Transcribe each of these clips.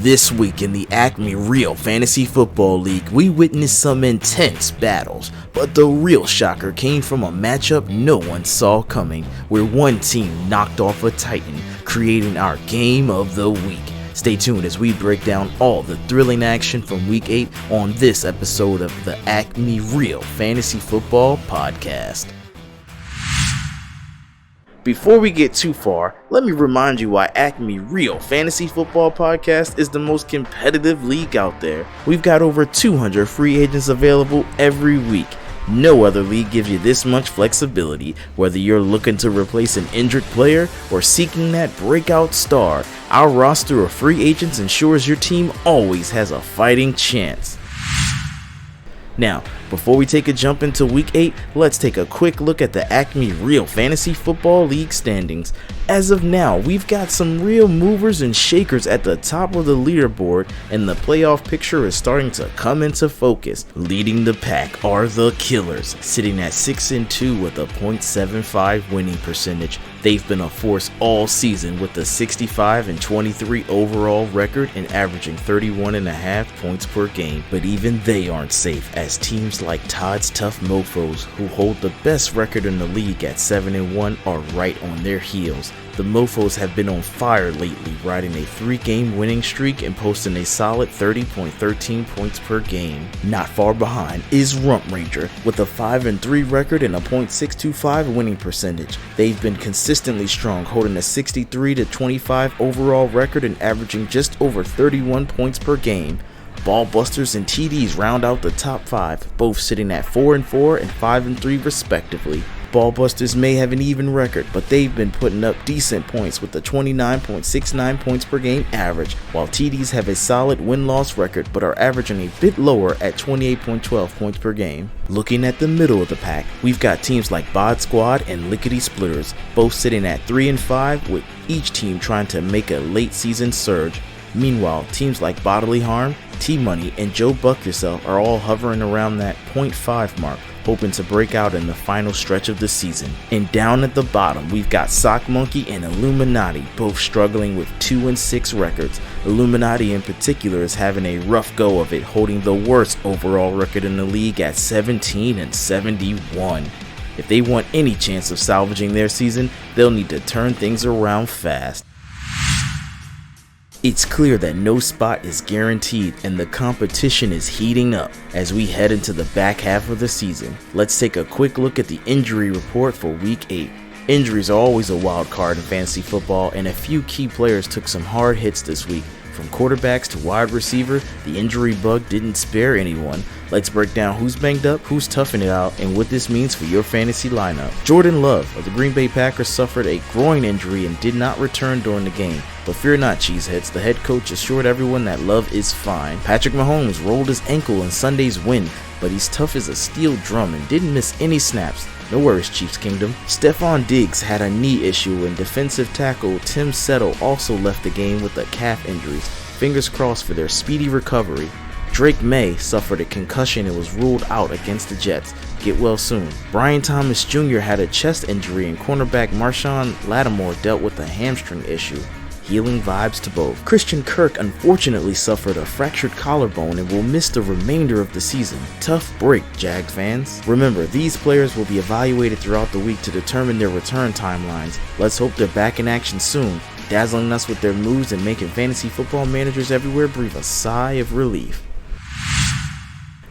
This week in the ACME Real Fantasy Football League, we witnessed some intense battles, but the real shocker came from a matchup no one saw coming, where one team knocked off a titan, creating our game of the week. Stay tuned as we break down all the thrilling action from Week 8 on this episode of the ACME Real Fantasy Football Podcast. Before we get too far, let me remind you why ACME Real Fantasy Football Podcast is the most competitive league out there. We've got over 200 free agents available every week. No other league gives you this much flexibility, whether you're looking to replace an injured player or seeking that breakout star. Our roster of free agents ensures your team always has a fighting chance. Now, before we take a jump into Week 8, let's take a quick look at the ACME Real Fantasy Football League standings. As of now, we've got some real movers and shakers at the top of the leaderboard, and the playoff picture is starting to come into focus. Leading the pack are the Killers, sitting at 6-2 with a .75 winning percentage. They've been a force all season with a 65-23 overall record and averaging 31.5 points per game. But even they aren't safe, as teams like Todd's Tough Mofos, who hold the best record in the league at 7-1, are right on their heels. The Mofos have been on fire lately, riding a 3-game winning streak and posting a solid 30.13 points per game. Not far behind is Rump Ranger with a 5-3 record and a .625 winning percentage. They've been consistently strong, holding a 63-25 overall record and averaging just over 31 points per game. Ballbusters and TDs round out the top 5, both sitting at 4-4 and 5-3 respectively. Ballbusters may have an even record, but they've been putting up decent points with a 29.69 points per game average, while TDs have a solid win-loss record but are averaging a bit lower at 28.12 points per game. Looking at the middle of the pack, we've got teams like Bod Squad and Lickety Splitters, both sitting at 3-5, with each team trying to make a late season surge. Meanwhile, teams like Bodily Harm, T-Money, and Joe Buck Yourself are all hovering around that .5 mark, hoping to break out in the final stretch of the season. And down at the bottom, we've got Sock Monkey and Illuminati, both struggling with 2-6 records. Illuminati in particular is having a rough go of it, holding the worst overall record in the league at 17-71. If they want any chance of salvaging their season, they'll need to turn things around fast. It's clear that no spot is guaranteed and the competition is heating up as we head into the back half of the season. Let's take a quick look at the injury report for Week 8. Injuries are always a wild card in fantasy football, and a few key players took some hard hits this week. From quarterbacks to wide receiver, the injury bug didn't spare anyone. Let's break down who's banged up, who's toughing it out, and what this means for your fantasy lineup. Jordan Love of the Green Bay Packers suffered a groin injury and did not return during the game. But fear not, cheeseheads, the head coach assured everyone that Love is fine. Patrick Mahomes rolled his ankle in Sunday's win, but he's tough as a steel drum and didn't miss any snaps. No worries, Chiefs Kingdom. Stephon Diggs had a knee issue, and defensive tackle Tim Settle also left the game with a calf injury. Fingers crossed for their speedy recovery. Drake May suffered a concussion and was ruled out against the Jets. Get well soon. Brian Thomas Jr. had a chest injury, and cornerback Marshawn Lattimore dealt with a hamstring issue. Healing vibes to both. Christian Kirk unfortunately suffered a fractured collarbone and will miss the remainder of the season. Tough break, Jags fans. Remember, these players will be evaluated throughout the week to determine their return timelines. Let's hope they're back in action soon, dazzling us with their moves and making fantasy football managers everywhere breathe a sigh of relief.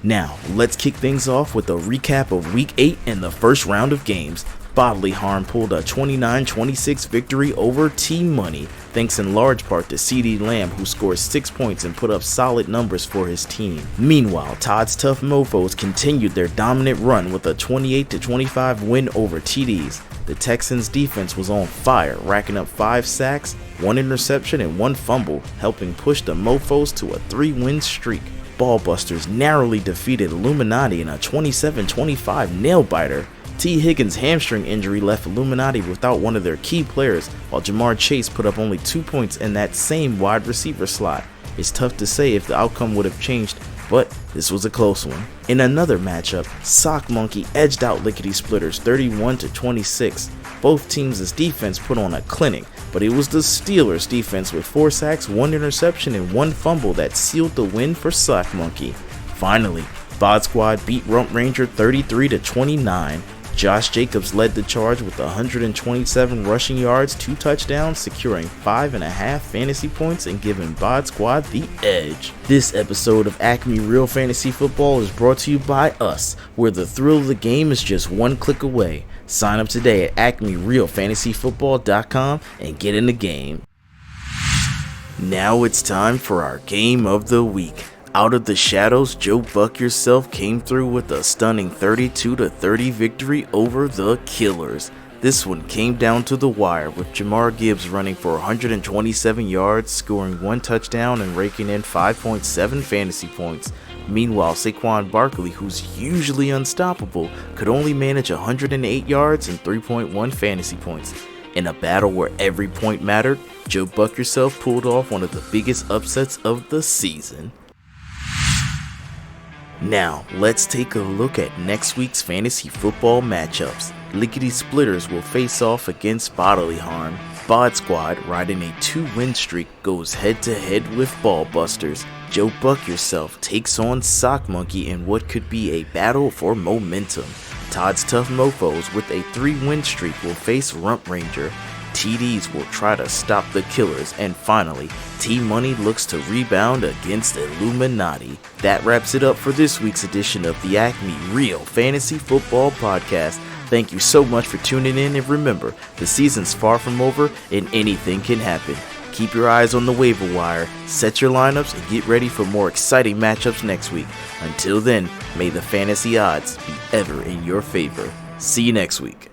Now, let's kick things off with a recap of Week 8 and the first round of games. Bodily Harm pulled a 29-26 victory over T-Money, thanks in large part to CeeDee Lamb, who scored 6 points and put up solid numbers for his team. Meanwhile, Todd's Tough Mofos continued their dominant run with a 28-25 win over TDs. The Texans' defense was on fire, racking up 5 sacks, 1 interception, and 1 fumble, helping push the Mofos to a 3-win streak. Ballbusters narrowly defeated Illuminati in a 27-25 nail-biter. T. Higgins' hamstring injury left Illuminati without one of their key players, while Jamar Chase put up only 2 points in that same wide receiver slot. It's tough to say if the outcome would have changed, but this was a close one. In another matchup, Sock Monkey edged out Lickety Splitters 31-26. Both teams' defense put on a clinic, but it was the Steelers' defense with 4 sacks, 1 interception, and 1 fumble that sealed the win for Sock Monkey. Finally, Bod Squad beat Rump Ranger 33-29. Josh Jacobs led the charge with 127 rushing yards, 2 touchdowns, securing 5.5 fantasy points and giving Bod Squad the edge. This episode of ACME Real Fantasy Football is brought to you by us, where the thrill of the game is just one click away. Sign up today at acmerealfantasyfootball.com and get in the game. Now it's time for our game of the week. Out of the shadows, Joe Buck Yourself came through with a stunning 32-30 victory over the Killers. This one came down to the wire, with Jamar Gibbs running for 127 yards, scoring 1 touchdown and raking in 5.7 fantasy points. Meanwhile, Saquon Barkley, who's usually unstoppable, could only manage 108 yards and 3.1 fantasy points. In a battle where every point mattered, Joe Buck Yourself pulled off one of the biggest upsets of the season. Now, let's take a look at next week's fantasy football matchups. Lickety Splitters will face off against Bodily Harm. Bod Squad, riding a 2-win streak, goes head to head with Ball Busters. Joe Buck Yourself takes on Sock Monkey in what could be a battle for momentum. Todd's Tough Mofos with a 3-win streak will face Rump Ranger. TDs will try to stop the Killers, and finally, T-Money looks to rebound against Illuminati. That wraps it up for this week's edition of the ACME Real Fantasy Football Podcast. Thank you so much for tuning in, and remember, the season's far from over and anything can happen. Keep your eyes on the waiver wire, set your lineups, and get ready for more exciting matchups next week. Until then, may the fantasy odds be ever in your favor. See you next week.